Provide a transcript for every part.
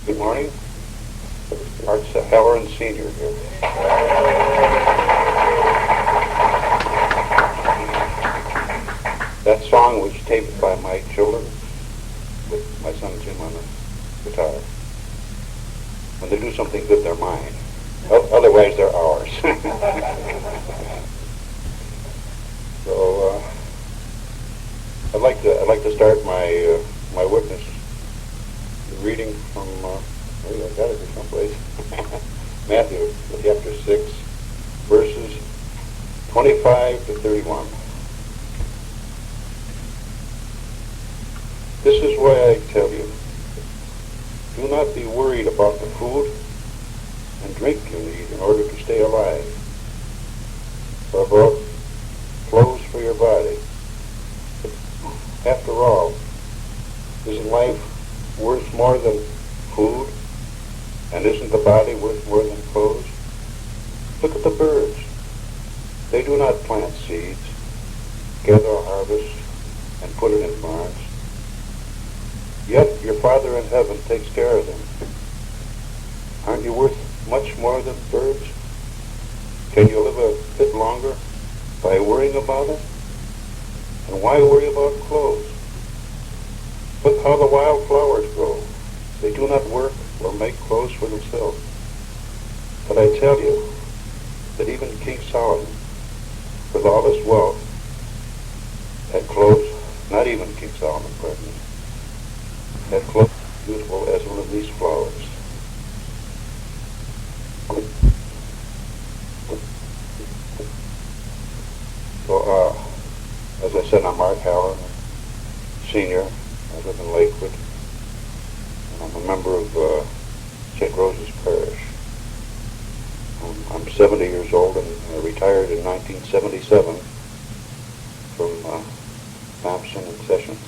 Good morning. Art Halloran Sr. here. That song was taped by my children with my son Jim on the guitar. When they do something good, they're mine. Otherwise, they're ours. So I'd like to start my my witness reading from. Maybe I got it here someplace. Matthew chapter 6, verses 25 to 31. This is why I tell you, do not be worried about the food and drink you need in order to stay alive, or about clothes for your body. After all, isn't life worth more than food? And isn't the body worth more than clothes? Look at the birds. They do not plant seeds, gather a harvest, and put it in barns. Yet your Father in heaven takes care of them. Aren't you worth much more than birds? Can you live a bit longer by worrying about it? And why worry about clothes? Look how the wild flowers grow. They do not work or make clothes for themselves. But I tell you that even King Solomon, with all his wealth, had clothes, not even King Solomon, pardon me, had clothes beautiful as one of these flowers. So, as I said, I'm Mark Halloran, senior. I live in Lakewood. I'm a member of St. Rose's Parish. I'm 70 years old and I retired in 1977 from Thompson and Sessions.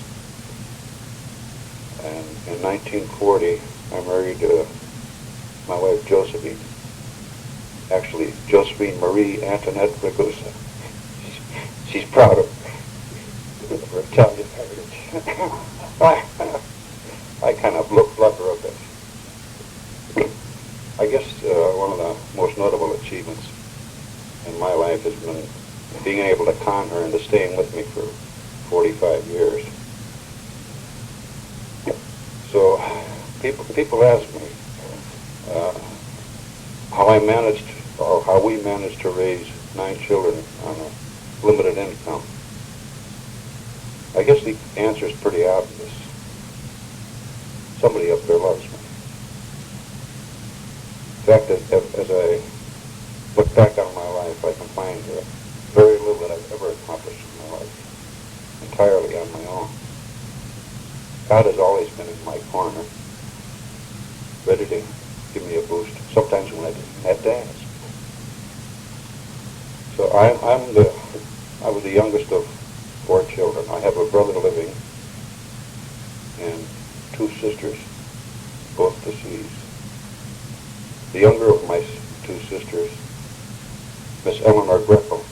And in 1940, I married my wife Josephine. Actually, Josephine Marie Antoinette Ragusa. She's proud of her Italian heritage. I kind of blubber a bit. I guess one of the most notable achievements in my life has been being able to con her into staying with me for 45 years. So people ask me how I managed, or how we managed to raise 9 children on a limited income. I guess the answer is pretty obvious. Somebody up there loves me. In fact, as I look back on my life, I can find very little that I've ever accomplished in my life entirely on my own. God has always been in my corner, ready to give me a boost, sometimes when I didn't have to ask. So I was the youngest of 4 children. I have a brother living and 2 sisters, both deceased. The younger of my 2 sisters, Miss Eleanor Greppel,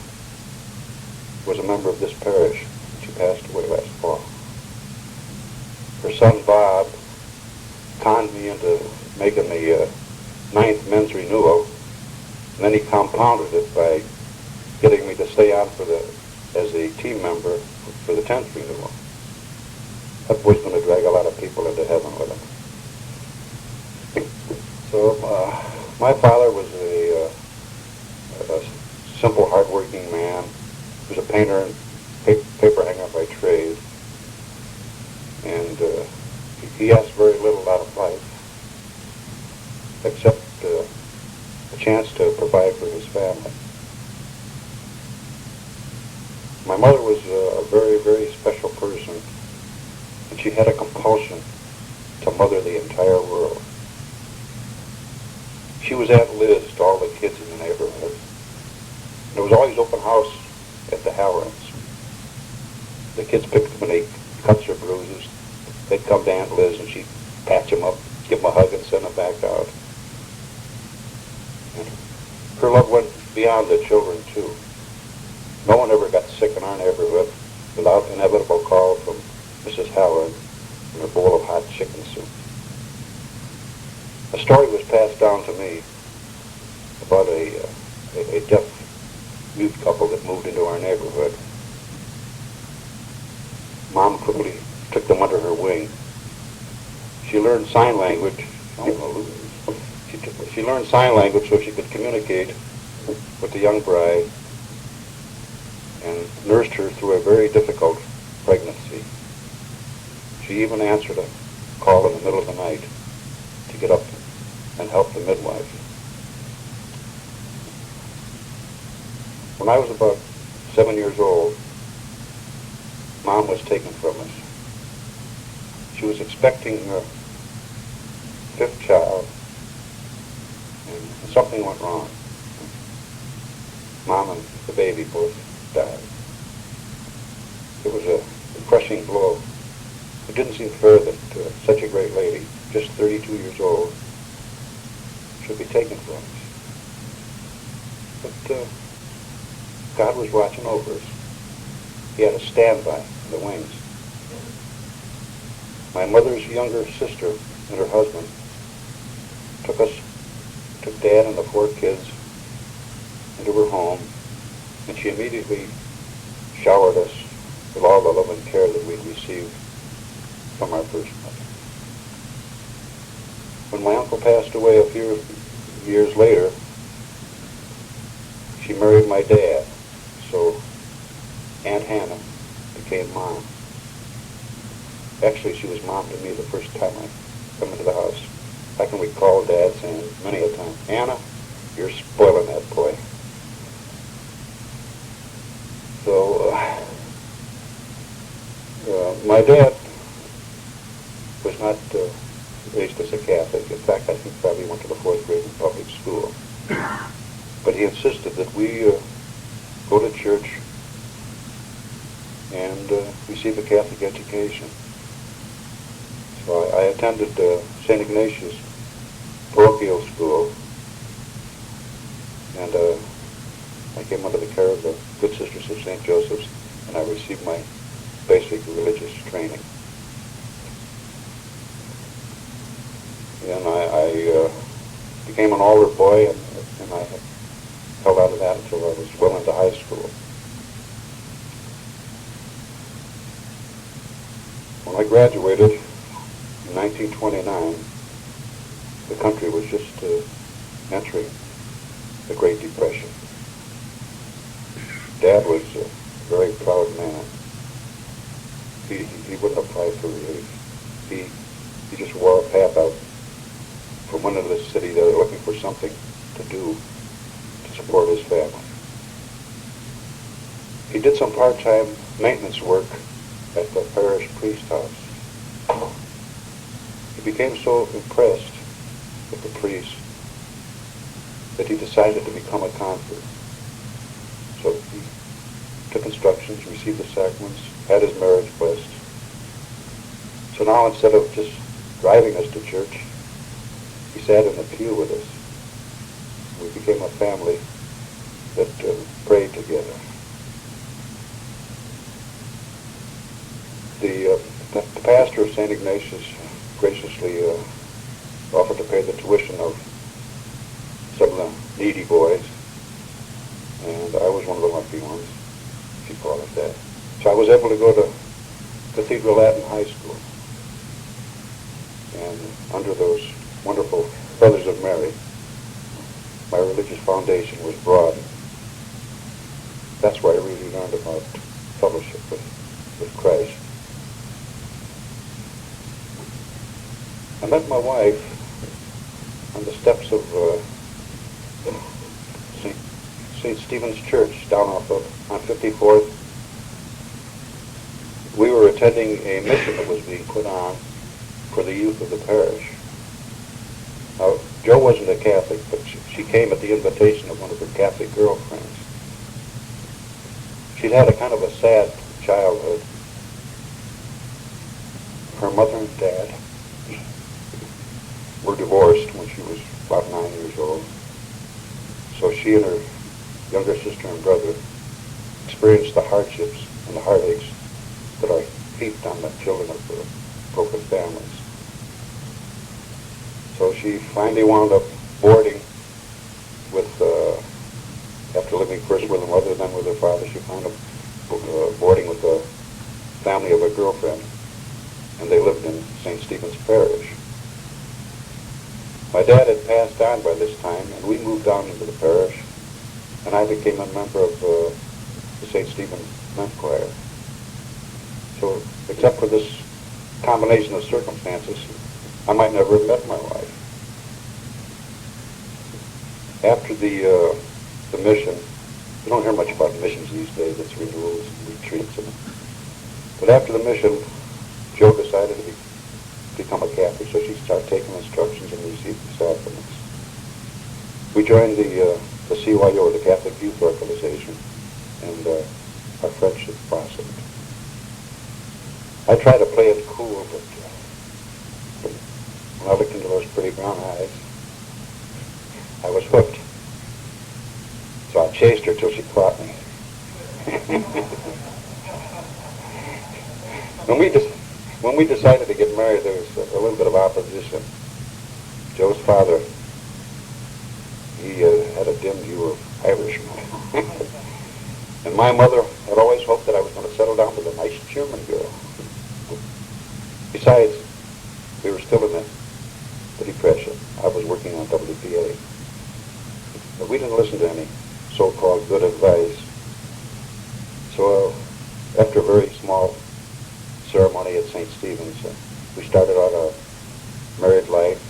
was a member of this parish. She passed away last fall. Her son Bob conned me into making the 9th men's renewal, and then he compounded it by getting me to stay on as a team member for the 10th renewal. That boy's going to drag a lot of people into heaven with him. So my father was a simple, hard-working man. He was a painter and paper hanger by trade. And he asked very little out of life, except a chance to provide for his family. My mother was a very, very special person, and she had a compulsion to mother the entire world. She was Aunt Liz to all the kids in the neighborhood. There was always open house at the Hallorans. The kids picked up any cuts or bruises. They'd come to Aunt Liz and she'd patch them up, give them a hug, and send them back out. And her love went beyond the children, too. No one ever got sick in our neighborhood without inevitable call from Mrs. Halloran and her bowl of hot chicken soup. A story was passed down to me about a deaf mute couple that moved into our neighborhood. Mom quickly took them under her wing. She learned sign language. She learned sign language so she could communicate with the young bride and nursed her through a very difficult pregnancy. She even answered a call in the middle of the night to get up and help the midwife. When I was about 7 years old, Mom was taken from us. She was expecting her 5th child, and something went wrong. Mom and the baby both died. It was a crushing blow. It didn't seem fair that such a great lady, just 32 years old, should be taken from us. But God was watching over us. He had a standby in the wings. My mother's younger sister and her husband took Dad and the 4 kids into her home, and she immediately showered us with all the love and care that we'd received from our first mother. When my uncle passed away a few years later, she married my dad, so Aunt Hannah became Mom. Actually, she was Mom to me the first time I come into the house. I can recall Dad saying many a time, "Anna, you're spoiling that boy." So, my dad was not raised as a Catholic. In fact, I think probably went to the 4th grade in public school. But he insisted that we go to church and receive a Catholic education. So I attended St. Ignatius parochial school, and I came under the care of the Good Sisters of St. Joseph's, and I received my basic religious training. And I became an altar boy, and I held out of that until I was well into high school. When I graduated in 1929, the country was just entering the Great Depression. Dad was a very proud man. He wouldn't apply for relief. He just wore a path out from one end of the city to the other, looking for something to do to support his family. He did some part-time maintenance work at the parish priest house. He became so impressed with the priest that he decided to become a convert. So he took instructions, received the sacraments, had his marriage blessed. So now instead of just driving us to church, he sat in the pew with us. We became a family that prayed together. The pastor of St. Ignatius graciously offered to pay the tuition of some of the needy boys, and I was one of the lucky ones, if you call it that. So I was able to go to Cathedral Latin High School, and under those wonderful Brothers of Mary, my religious foundation was broadened. That's where I really learned about fellowship with Christ. I met my wife on the steps of St. Stephen's Church down on 54th. We were attending a mission that was being put on for the youth of the parish. Now, Jo wasn't a Catholic, but she came at the invitation of one of her Catholic girlfriends. She'd had a kind of a sad childhood. Her mother and dad were divorced when she was about 9 years old. So she and her younger sister and brother experienced the hardships and the heartaches that are heaped on the children of broken families. So she she finally wound up boarding with, after living first with her mother, then with her father, she wound up boarding with the family of a girlfriend, and they lived in St. Stephen's Parish. My dad had passed on by this time, and we moved down into the parish, and I became a member of the St. Stephen's Men's Choir. So, except for this combination of circumstances, I might never have met my wife. After the mission, you don't hear much about missions these days. It's renewals and retreats. But after the mission, Joe decided to become a Catholic, so she started taking instructions and received the sacraments. We joined the CYO, the Catholic Youth Organization, and our friendship blossomed. I tried to play it cool, but when I looked into those pretty brown eyes, I was hooked. So I chased her till she caught me. When we decided to get married, there was a little bit of opposition. Joe's father, he had a dim view of Irishmen. And my mother had always hoped that I was going to settle down with a nice German girl. Besides, we were still in the Depression. I was working on WPA. But we didn't listen to any so-called good advice. So after a very small ceremony at St. Stephen's, we started out our married life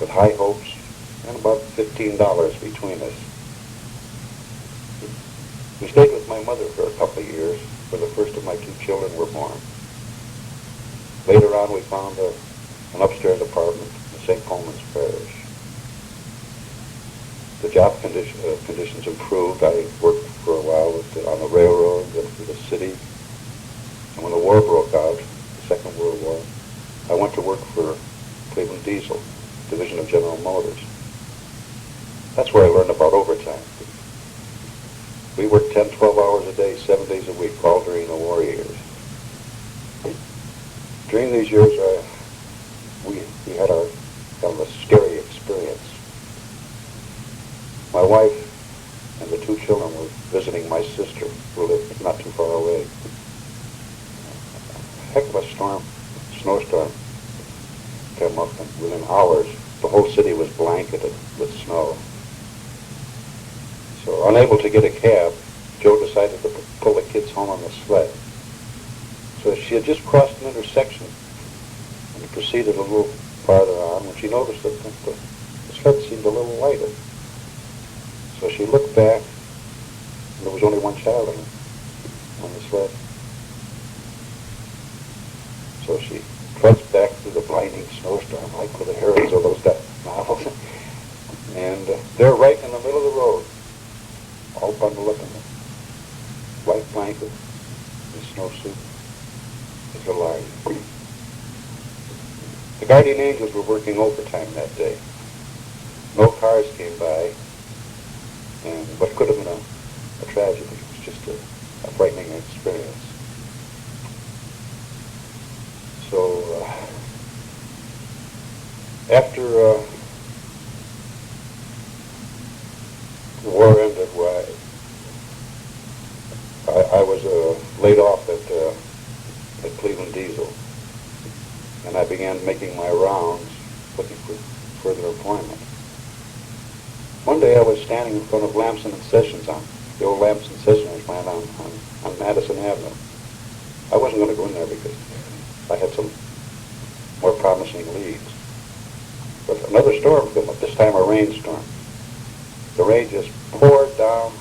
with high hopes and about $15 between us. We stayed with my mother for a couple of years, where the first of my two children were born. Later on, we found an upstairs apartment in St. Coleman's Parish. The job conditions improved. I worked for a while on the railroad, then for the city. And when the war broke out, the Second World War, I went to work for Cleveland Diesel, division of General Motors. That's where I learned about overtime. We worked 10, 12 hours a day, 7 days a week, all during the war years. During these years, we had a kind of a scary experience. My wife and the two children were visiting my sister, who lived not too far away. A heck of a snowstorm came up, and within hours, the whole city was blanketed with snow. So, unable to get a cab, Joe decided to pull the kids home on the sled. So she had just crossed an intersection and proceeded a little farther on when she noticed that the sled seemed a little lighter. So she looked back, and there was only one child on the sled. So she trudged back through the blinding snowstorm like one of the heroines of those novels. And they're right in the middle of the road, all bundled up in the white blanket, the snowsuit. It's alive. The guardian angels were working overtime that day. No cars came by, and what could have been a tragedy. It was just a frightening experience. So after the war ended, I was laid off at Cleveland Diesel, and I began making my rounds looking for further employment. One day I was standing in front of Lamson and Sessions, on the old Lamson Sessions plant on Madison Avenue. I wasn't going to go in there because I had some more promising leads. But another storm came up, this time a rainstorm. The rain just poured down,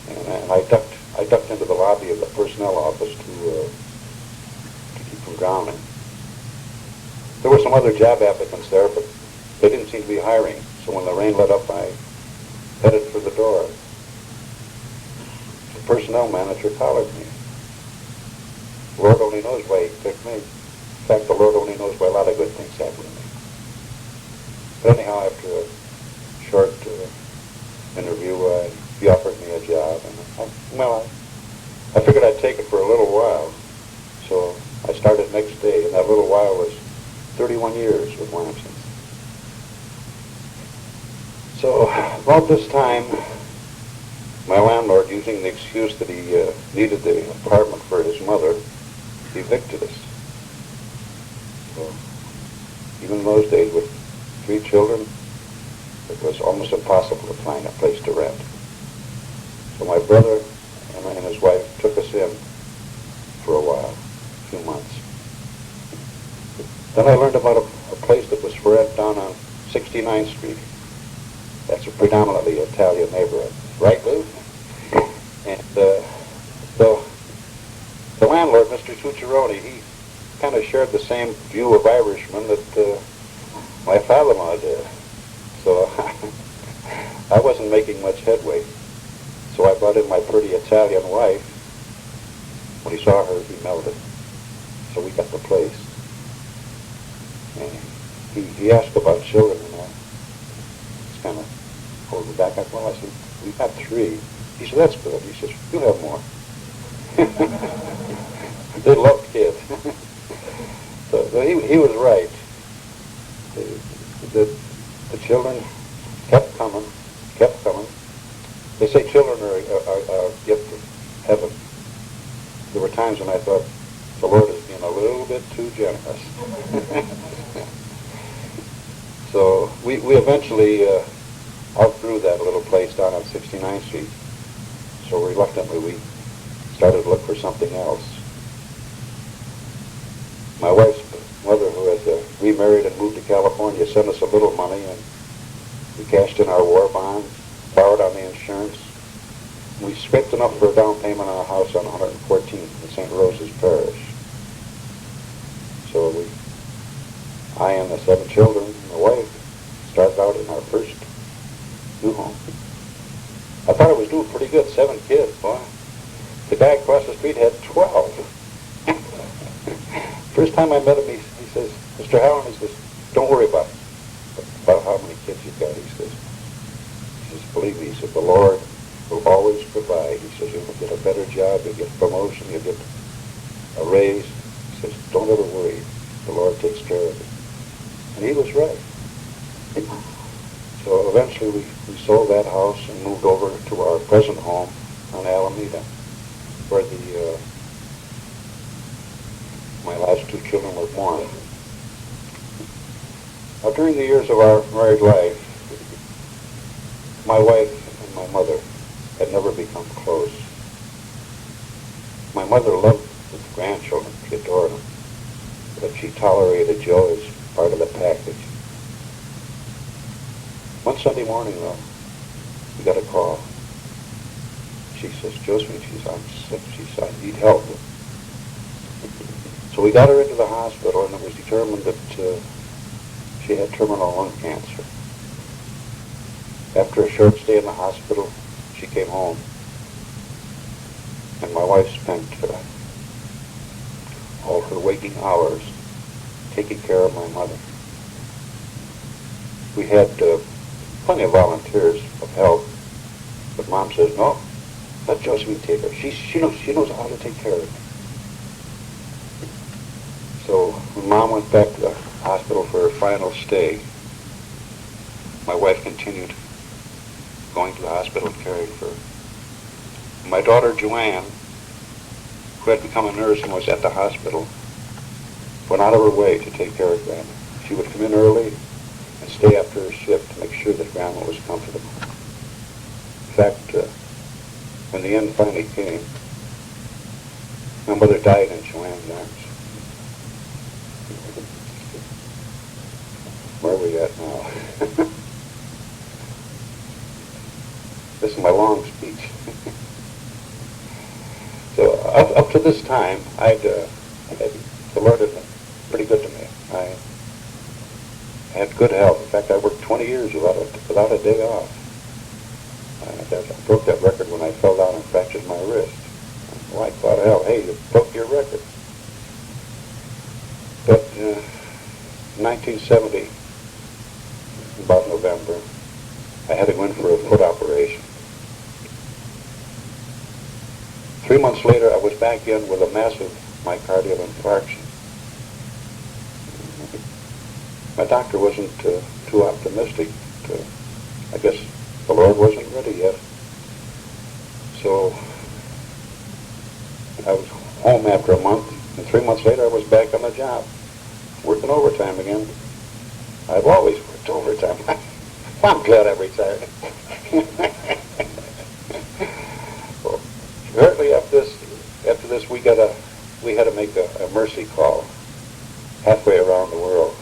and I ducked into the lobby of the personnel office to keep from drowning. There were some other job applicants there, but they didn't seem to be hiring. So when the rain let up, I headed for the door. The personnel manager collared me. Lord only knows why he picked me. In fact, the Lord only knows why a lot of good things happen to me. But anyhow, after a short interview, he offered me a job, and I figured I'd take it for a little while. So I started next day, and that little while was 31 years with Lamson. So about this time, my landlord, using the excuse that he needed the apartment for his mother, evicted us. So even in those days with 3 children, it was almost impossible to find a place to rent. So my brother and his wife took us in for a while, a few months. Then I learned about a place that was for rent down on 69th Street. That's a predominantly Italian neighborhood. Right, Lou? And the landlord, Mr. Cucciaroni, he kind of shared the same view of Irishmen that my father-in-law did. So I wasn't making much headway. So I brought in my pretty Italian wife. When he saw her, he melted. So we got the place. And he asked about children, and I just kind of holding back. I said, we've got 3. He said, that's good. He says, you have more. They loved kids. so he was right. The children kept coming. They say children are a gift of heaven. There were times when I thought the Lord is being a little bit too generous. So we eventually outgrew that little place down on 69th Street. So reluctantly we started to look for something else. My wife's mother, who has remarried and moved to California, sent us a little money, and we cashed in our war bonds, borrowed on the insurance. We scraped enough for a down payment on a house on 114th in St. Rose's Parish. So I and the 7 children and the wife started out in our first new home. I thought it was doing pretty good, 7 kids, boy. The guy across the street had 12. First time I met him, he says, Mr. Howland, he says, don't worry about how many kids you've got. He says, believe me, he said, the Lord will always provide. He says, you'll get a better job, you'll get promotion, you'll get a raise. He says, don't ever worry. The Lord takes care of it. And he was right. So eventually we sold that house and moved over to our present home on Alameda, where my last 2 children were born. Now, during the years of our married life, my wife and my mother had never become close. My mother loved the grandchildren. She adored them. But she tolerated Joe as part of the package. One Sunday morning, though, we got a call. She says, Josephine, she says, I'm sick. She says, I need help. So we got her into the hospital, and it was determined that she had terminal lung cancer. After a short stay in the hospital, she came home, and my wife spent all her waking hours taking care of my mother. We had plenty of volunteers of help, but Mom says, no, let Josephine take her. She knows how to take care of her. So when Mom went back to the hospital for her final stay, my wife continued going to the hospital and caring for her. My daughter Joanne, who had become a nurse and was at the hospital, went out of her way to take care of Grandma. She would come in early and stay after her shift to make sure that Grandma was comfortable. In fact, when the end finally came, my mother died in Joanne's arms. Where are we at now? This is my long speech. So up to this time, the Lord had been pretty good to me. I had good health. In fact, I worked 20 years without a day off. I broke that record when I fell down and fractured my wrist. Well, I thought, hell, hey, you broke your record. But in 1970, about November, I had to go in for a foot operation. 3 months later, I was back in with a massive myocardial infarction. My doctor wasn't too optimistic. I guess the Lord wasn't ready yet. So I was home after a month, and 3 months later I was back on the job, working overtime again. I've always worked overtime. I'm glad I retired. Well, shortly after this, we had to make a mercy call halfway around the world.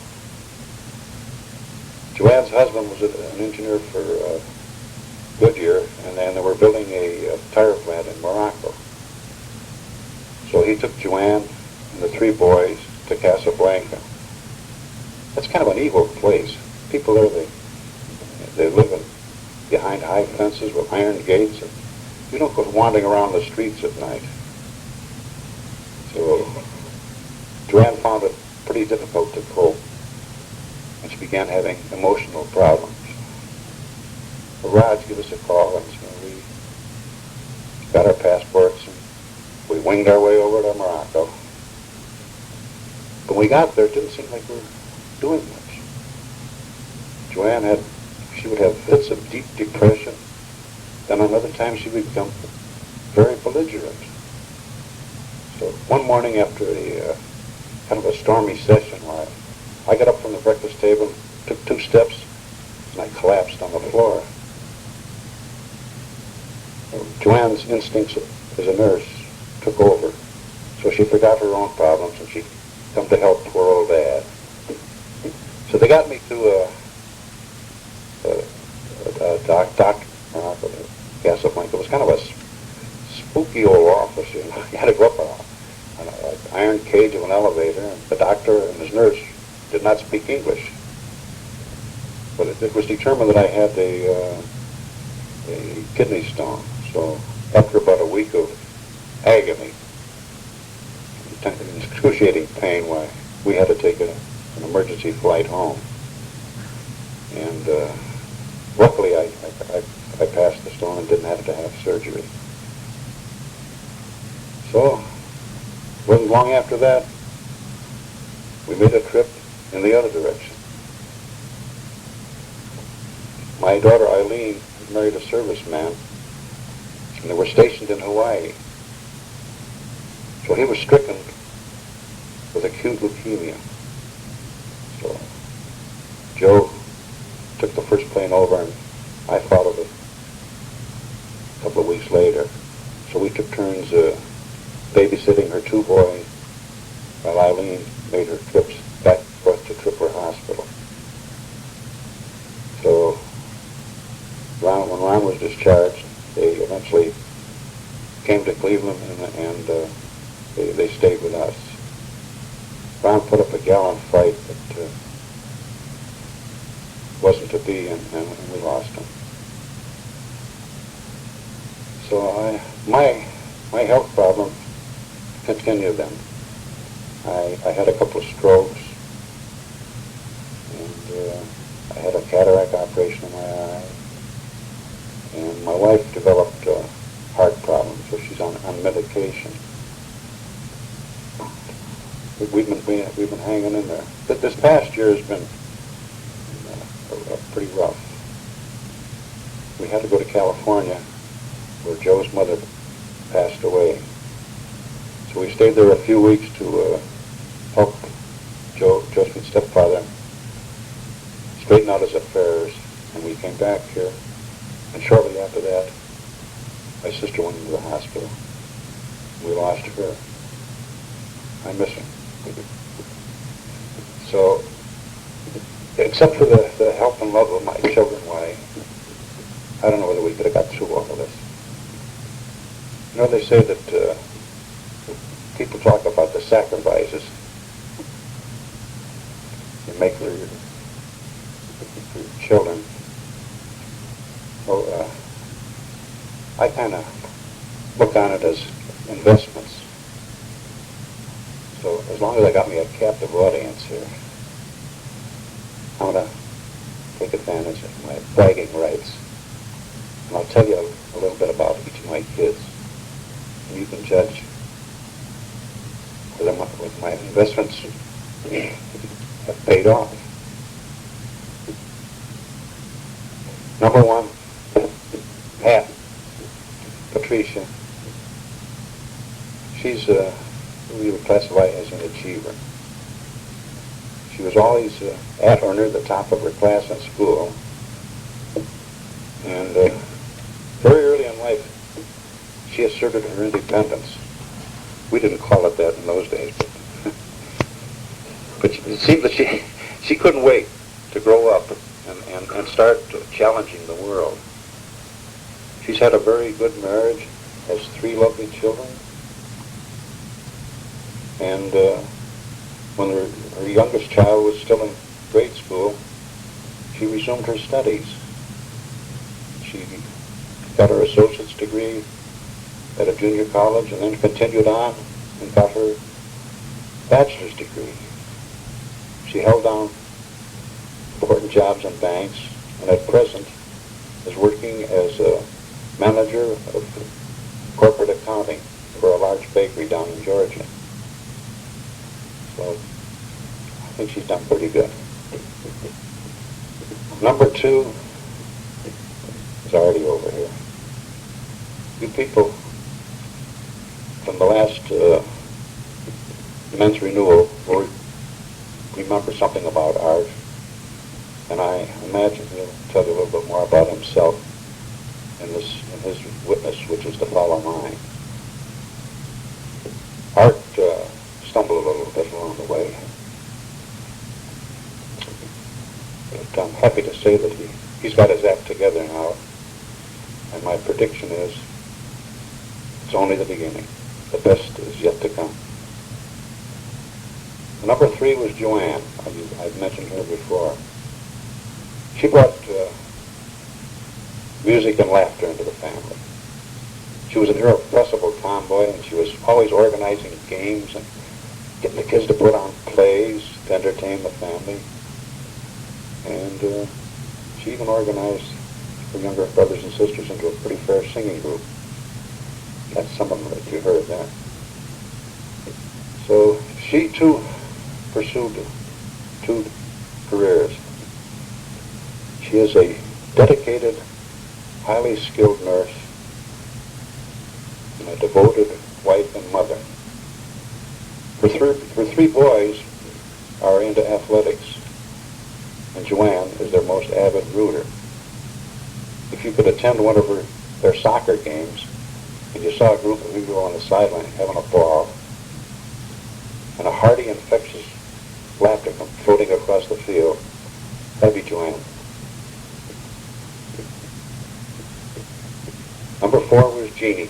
Joanne's husband was an engineer for Goodyear, and then they were building a tire plant in Morocco. So he took Joanne and the 3 boys to Casablanca. That's kind of an evil place. People there, they live behind high fences with iron gates, and you don't go wandering around the streets at night. So Joanne found it pretty difficult to cope, and she began having emotional problems. So Raj gave us a call, and so we got our passports, and we winged our way over to Morocco. When we got there, it didn't seem like we were doing much. Joanne she would have fits of deep depression. Then another time she would become very belligerent. So one morning after a kind of a stormy session where I got up from the breakfast table, took 2 steps, and I collapsed on the floor. Joanne's instincts as a nurse took over. So she forgot her own problems, and she come to help poor old Dad. So they got me to doctor, Casablanca. It was kind of a spooky old office. You know, you had to go up an iron cage of an elevator, and the doctor and his nurse did not speak English. But it was determined that I had a kidney stone. So after about a week of agony, excruciating pain, why we had to take an emergency flight home. And luckily I passed the stone and didn't have to have surgery. So wasn't long after that, we made a trip in the other direction. My daughter Eileen married a serviceman, and they were stationed in Hawaii. So he was stricken with acute leukemia. So Joe took the first plane over, and I followed it a couple of weeks later. So we took turns babysitting her 2 boys while Eileen made her trips back and forth to Tripler Hospital. So when Ron was discharged, they eventually came to Cleveland, and they stayed with us. Ron put up a gallant fight, but wasn't to be, and we lost him. So my health problem continued then. I had a couple of strokes, and I had a cataract operation in my eye, and my wife developed heart problems, so she's on medication. We've been hanging in there. But this past year has been pretty rough. We had to go to California, where Joe's mother passed away. So we stayed there a few weeks to help Josephine's stepfather straighten out his affairs, and we came back here. And shortly after that, my sister went into the hospital. We lost her. I miss her. So, except for the help and love of my children, why, I don't know whether we could have got through all of this. You know, they say that people talk about the sacrifices you make for your children. Well, I kind of look on it as investments. So as long as I got me a captive audience here, I'm going to take advantage of my bragging rights. And I'll tell you a little bit about each of my kids. And you can judge whether my investments have paid off. Number one, Pat, Patricia. She's we would classify as an achiever. She was always at or near the top of her class in school. And very early in life, she asserted her independence. We didn't call it that in those days, but it seemed that she couldn't wait to grow up and start challenging the world. She's had a very good marriage, has 3 lovely children, and when her youngest child was still in grade school, she resumed her studies. She got her associate's degree at a junior college and then continued on and got her bachelor's degree. She held down important jobs in banks and at present is working as a manager of corporate accounting for a large bakery down in Georgia. So I think she's done pretty good. Number 2 is already over here. You people from the last men's renewal will remember something about Art, and I imagine he'll tell you a little bit more about himself in his witness, which is to follow mine. Art stumbled a little bit along the way, but I'm happy to say that he's got his act together now, and my prediction is it's only the beginning. The best is yet to come. Number 3 was Joanne. I've mentioned her before. She brought music and laughter into the family. She was an irrepressible tomboy, and she was always organizing games and getting the kids to put on plays to entertain the family. And she even organized her younger brothers and sisters into a pretty fair singing group. That's some of them that you heard there. So she too pursued 2 careers. She is a dedicated, highly skilled nurse and a devoted wife and mother. Her 3 boys are into athletics, and Joanne is their most avid rooter. If you could attend one of their soccer games, and you saw a group of people on the sideline having a ball, and a hearty, infectious laughter come floating across the field, that'd be Joanne. Number 4 was Jeannie.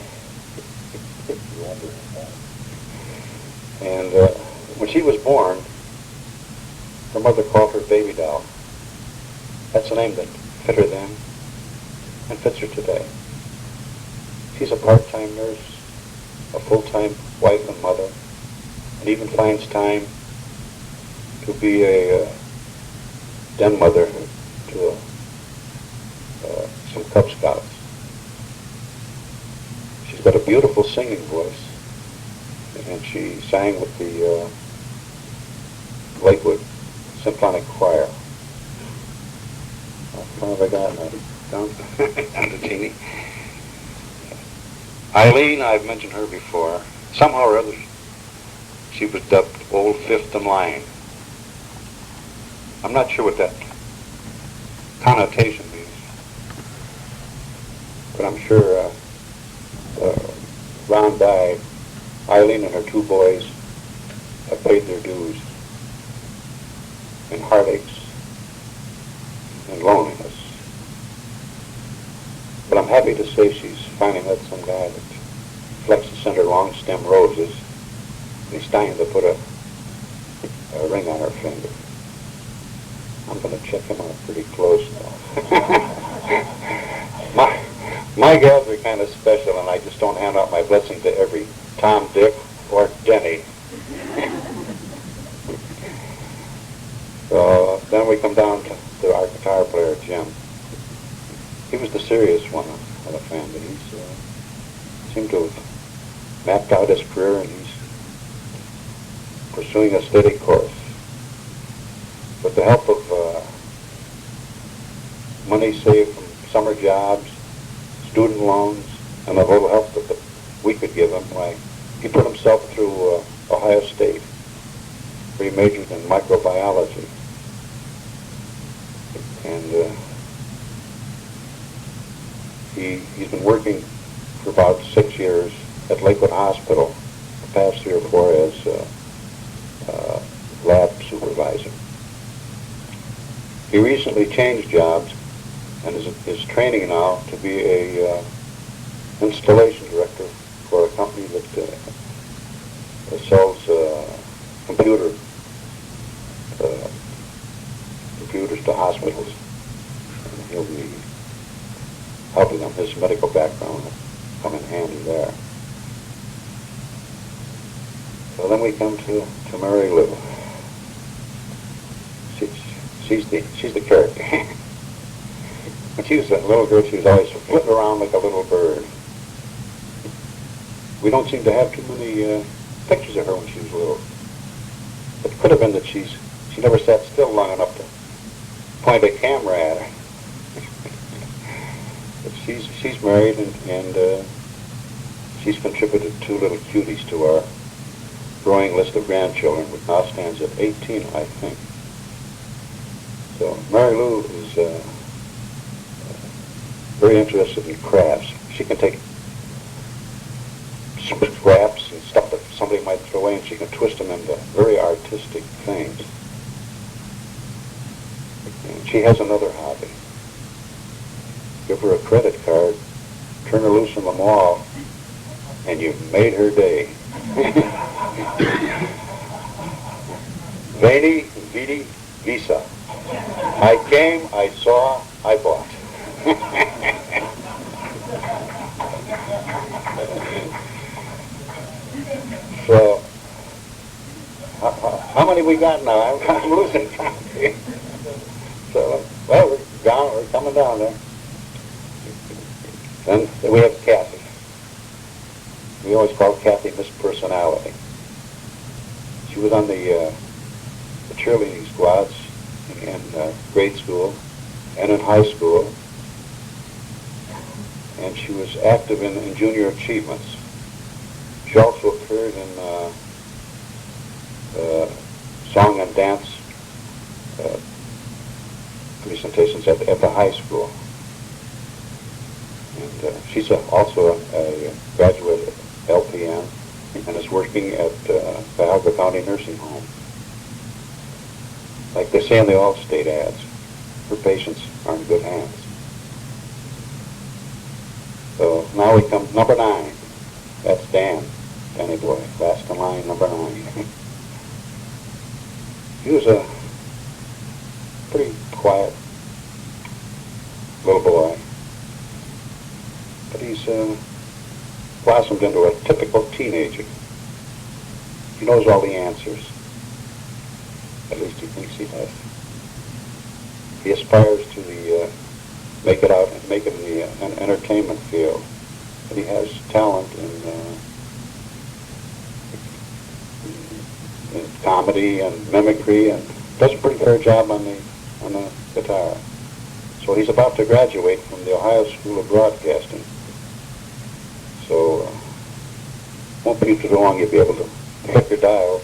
And when she was born, her mother called her baby doll. That's a name that fit her then and fits her today. She's a part-time nurse, a full-time wife and mother, and even finds time to be a den mother to some Cub Scouts. She's got a beautiful singing voice, and she sang with the Lakewood Symphonic Choir. How have I gotten that? Down to Jeannie. Eileen, I've mentioned her before. Somehow or other, she was dubbed Old Fifth in Line. I'm not sure what that connotation means, but I'm sure round by, Eileen and her 2 boys have paid their dues in heartaches and loneliness. But I'm happy to say she's finally met some guy that flecks the center long stem roses, and he's dying to put a ring on her finger. I'm going to check him out pretty close now. My gals are kind of special, and I just don't hand out my blessing to every Tom, Dick, or Denny. So then we come down to our guitar player, Jim. He was the serious one of the family. He seemed to have mapped out his career, and he's pursuing a steady course. With the help of money saved from summer jobs, student loans, and the little help that we could give him, why, he put himself through Ohio State, where he majored in microbiology. And he's been working for about 6 years at Lakewood Hospital, the past 3 or 4 as lab supervisor. He recently changed jobs and is training now to be a installation director for a company that sells computers to hospitals. And he'll be helping them. His medical background will come in handy there. So then we come to Mary Lou. She's the character. When she was a little girl, she was always flitting around like a little bird. We don't seem to have too many pictures of her when she was little. It could have been that she never sat still long enough to point a camera at her. But she's married and she's contributed 2 little cuties to our growing list of grandchildren, which now stands at 18, I think. So Mary Lou is very interested in crafts. She can take scraps and stuff that somebody might throw away, and she can twist them into very artistic things. And she has another hobby. Give her a credit card, turn her loose in the mall, and you've made her day. Veni, vidi, visa. I came, I saw, I bought. So, how many we got now? I'm losing count. So, well, we're coming down there. Then we have Kathy. We always call Kathy Miss Personality. She was on the cheerleading squads in grade school and in high school, and she was active in junior achievements. She also appeared in song and dance presentations at the high school. And she's also a graduate of LPN and is working at Cuyahoga County Nursing Home. Like they say in the Allstate ads, her patients are in good hands. So now we come number 9. That's Danny boy, last in line, number 9. He was a pretty quiet little boy, but he's blossomed into a typical teenager. He knows all the answers. At least he thinks he does. He aspires to make it in the entertainment field. But he has talent in comedy and mimicry, and does a pretty fair job on the guitar. So he's about to graduate from the Ohio School of Broadcasting. So won't be too long you'll be able to hit your dial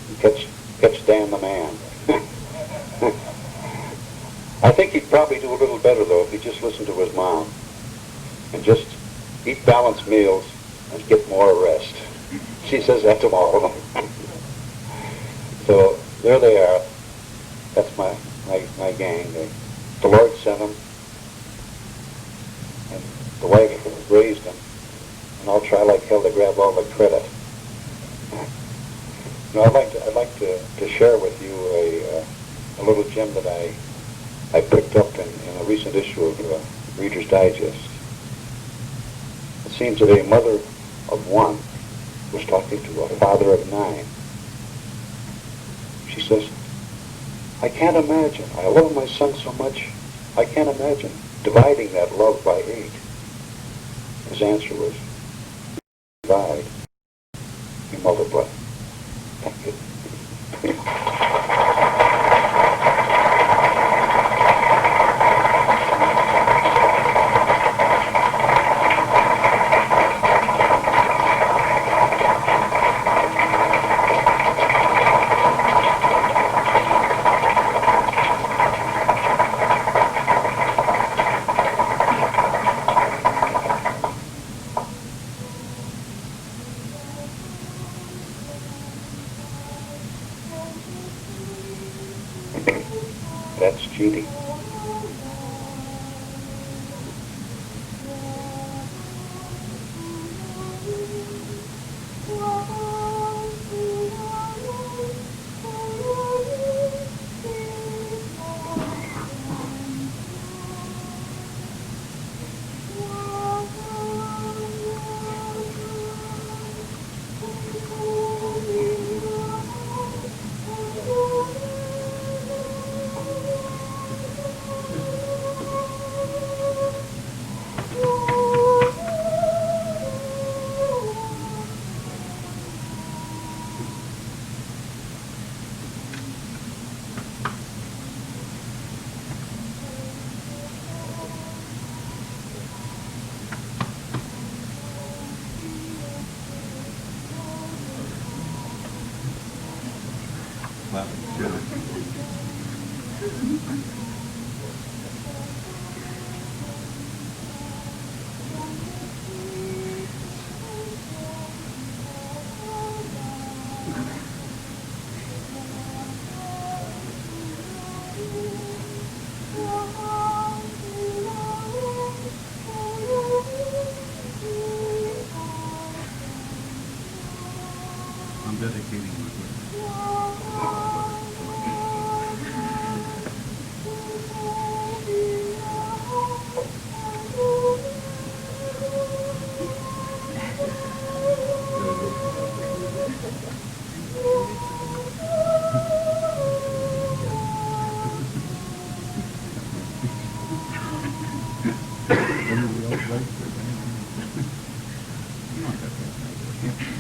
and catch Dan the man. I think he'd probably do a little better though if he just listened to his mom and just eat balanced meals and get more rest. She says that to all of them. So there they are. That's my gang. The Lord sent them, and the wife raised them, and I'll try like hell to grab all the credit. No, I'd like to share with you a little gem that I picked up in a recent issue of Reader's Digest. It seems that a mother of 1 was talking to a father of 9. She says, I can't imagine. I love my son so much, I can't imagine dividing that love by 8. His answer was, divide, you multiply. Thank you. That's cheating. Well, sure. I'm dedicating my book. Everybody else likes it. You want that.